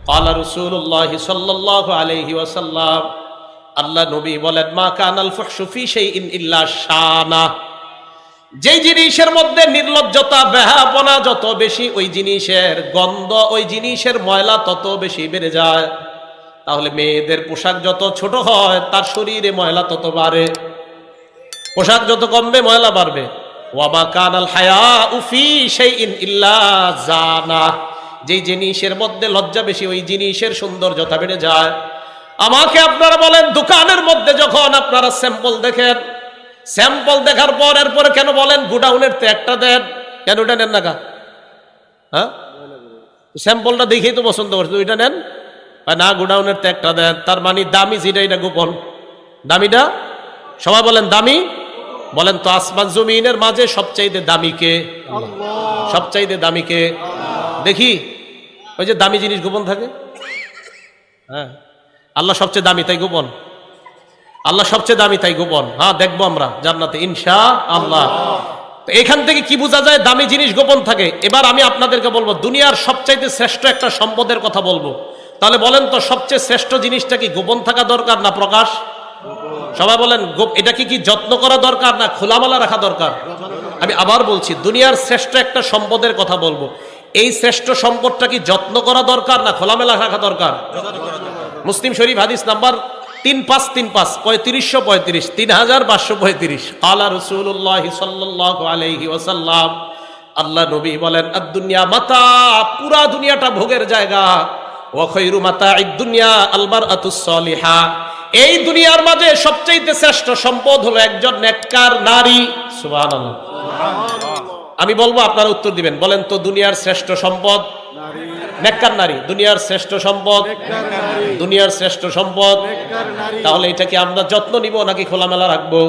ক্বালা রাসূলুল্লাহ সাল্লাল্লাহু আলাইহি ওয়াসাল্লাম, আল্লাহ নবী বলেন, মা কানাল ফুহশু ফি শাইইন ইল্লা শানা। যেই জিনিসের মধ্যে নির্লজ্জতা বেহায়াপনা যত বেশি, ওই জিনিসের গন্ধ, ওই জিনিসের ময়লা তত বেশি বেড়ে যায়। তাহলে মেয়েদের পোশাক যত ছোট হয় তার শরীরে ময়লা তত বাড়ে, পোশাক যত কমবে ময়লা বাড়বে। ওয়া মা কানাল হায়াউ ফি শাইইন ইল্লা জানা। যেই জিনিসের মধ্যে লজ্জা বেশি, ওই জিনিসের সৌন্দর্যতা বেড়ে যায়। আমাকে আপনারা বলেন, দোকানের মধ্যে যখন আপনারা স্যাম্পল দেখেন, স্যাম্পল দেখার পর এরপরে কেন বলেন গোডাউনের ত্যাগটা দেন? কেন ওটা নেন না কা? হ্যাঁ, স্যাম্পলটা দেখেই তো পছন্দ করছে, ওইটা নেন না, গোডাউনের ত্যাগটা দেন। তার মানে দামি যেটা এটা গোপন। দামিটা সবাই বলেন দামি। বলেন তো আসমান জমিনের মাঝে সবচাইতে দামি কে? সবচাইতে দামি কে? দেখি ওই যে দামি জিনিস গোপন থাকে। হ্যাঁ, আল্লাহ সবচেয়ে দামি তাই গোপন। আল্লাহ সবচেয়ে দামি তাই গোপন। হ্যাঁ, দেখবো আমরা জান্নাতে ইনশাআল্লাহ। তো এখান থেকে কি বোঝা যায়? দামি জিনিস গোপন থাকে। এবার আমি আপনাদেরকে বলবো, দুনিয়ার সবচাইতে শ্রেষ্ঠ একটা সম্পদের কথা বলবো। তাহলে বলেন তো, সবচেয়ে শ্রেষ্ঠ জিনিসটা কি গোপন থাকা দরকার না প্রকাশ? সবাই বলেন, এটাকে কি যত্ন করা দরকার না খোলামেলা রাখা দরকার? আমি আবার বলছি, দুনিয়ার শ্রেষ্ঠ একটা সম্পদের কথা বলবো। এই শ্রেষ্ঠ সম্পদটা কি যত্ন করা দরকার না খোলামেলা রাখা দরকার? মুসলিম শরীফ হাদিস নাম্বার 3535 3535 3535। ক্বালা রাসূলুল্লাহ সাল্লাল্লাহু আলাইহি ওয়াসাল্লাম, আল্লাহ নবী বলেন, আদ-দুনিয়া মাতা, পুরা দুনিয়াটা ভোগের জায়গা। ওয়া খায়রু মাতা'id দুনিয়া আল মারআতুস সালিহা। এই দুনিয়ার মাঝে সবচেয়ে শ্রেষ্ঠ সম্পদ হলো একজন নেককার নারী। সুবহানাল্লাহ। আমি বলবো, আপনারা উত্তর দিবেন। বলেন তো, দুনিয়ার শ্রেষ্ঠ সম্পদ নেককার নারী। দুনিয়ার শ্রেষ্ঠ সম্পদ, দুনিয়ার শ্রেষ্ঠ সম্পদ। তাহলে এটা কি আমরা যত্ন নিব নাকি খোলামেলা রাখবো?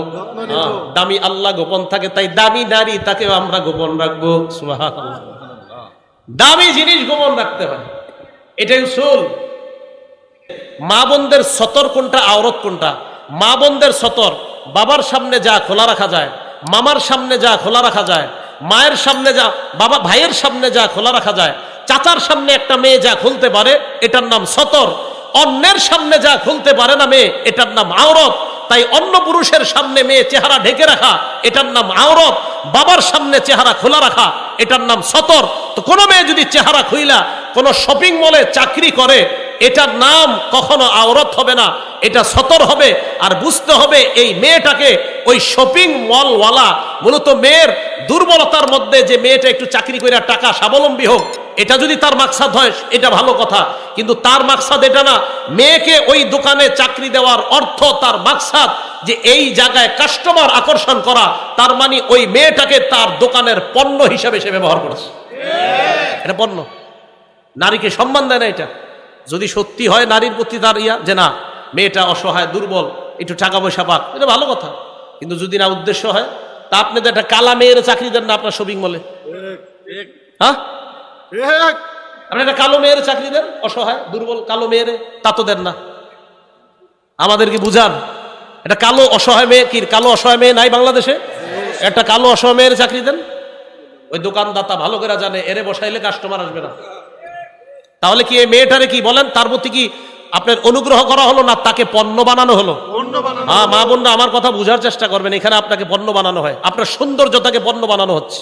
দামি আল্লাহ গোপন থাকে, তাই দামি নারী তাকেও আমরা গোপন রাখবো। সুবহানাল্লাহ। দামি জিনিস গোপন রাখতে হয়, এটাই উসুল। মা বোনদের সতর কোনটা, আওরত কোনটা? মা বোনদের সতর বাবার সামনে যা খোলা রাখা যায়, মামার সামনে যা খোলা রাখা যায়, মায়ের সামনে যা, বাবা ভাইয়ের সামনে যা খোলা রাখা যায়, চাচার সামনে একটা মেয়ে যা খুলতে পারে এটার নাম সতর। অন্যের সামনে যা খুলতে পারে না মেয়ে, এটার নাম আওরত। তাই অন্য পুরুষের সামনে মেয়ে চেহারা ঢেকে রাখা, এটার নাম আওরত। বাবার সামনে চেহারা খোলা রাখা, এটার নাম সতর। তো কোনো মেয়ে যদি চেহারা খুইলা কোনো শপিং মলে চাকরি করে, এটার নাম কখনো আওরত হবে না, এটা সতর হবে। আর বুঝতে হবে, এই মেয়েটাকে ওই শপিং মলওয়ালা মূলত মেয়ের দুর্বলতার মধ্যে, যে মেয়েটা একটু চাকরি করে টাকা স্বাবলম্বী হোক, এটা যদি তার মাকসাদ হয় এটা ভালো কথা, কিন্তু তার মাকসাদ এটা না। মেয়েকে ওই দোকানে চাকরি দেওয়ার অর্থ, তার মাকসাদ যে এই জায়গায় কাস্টমার আকর্ষণ করা। তার মানে ওই মেয়েটাকে তার দোকানের পণ্য হিসাবে সে ব্যবহার করেছে। এটা পণ্য। নারীকে সম্মান দেয় না। এটা যদি সত্যি হয় নারীর প্রতি তার যে না, মেয়েটা অসহায় দুর্বল, একটু টাকা পয়সা পাক, এটা ভালো কথা। কিন্তু যদি না উদ্দেশ্য হয়, তা আপনি তো একটা কালা মেয়ের চাকরি দেন না আপনার শপিং মলে। হ্যাঁ, আপনি একটা কালো মেয়ের চাকরি দেন, অসহায় দুর্বল কালো মেয়ের, তা তো দেন না। আমাদেরকে বুঝান, এটা কালো অসহায় মেয়ে কি? কালো অসহায় মেয়ে নাই বাংলাদেশে? একটা কালো অসহায় মেয়ের চাকরি দেন। ওই দোকানদাতা ভালো করে জানে এরে বসাইলে কাস্টমার আসবে না। তাহলে কি এই মেয়েটারে কি বলেন, তার প্রতি কি আপনার অনুগ্রহ করা হলো না তাকে পণ্য বানানো হলো? হ্যাঁ, মা বোনরা আমার কথা বুঝার চেষ্টা করবেন। এখানে আপনাকে পণ্য বানানো হয়, আপনার সৌন্দর্যতাকে পণ্য বানানো হচ্ছে।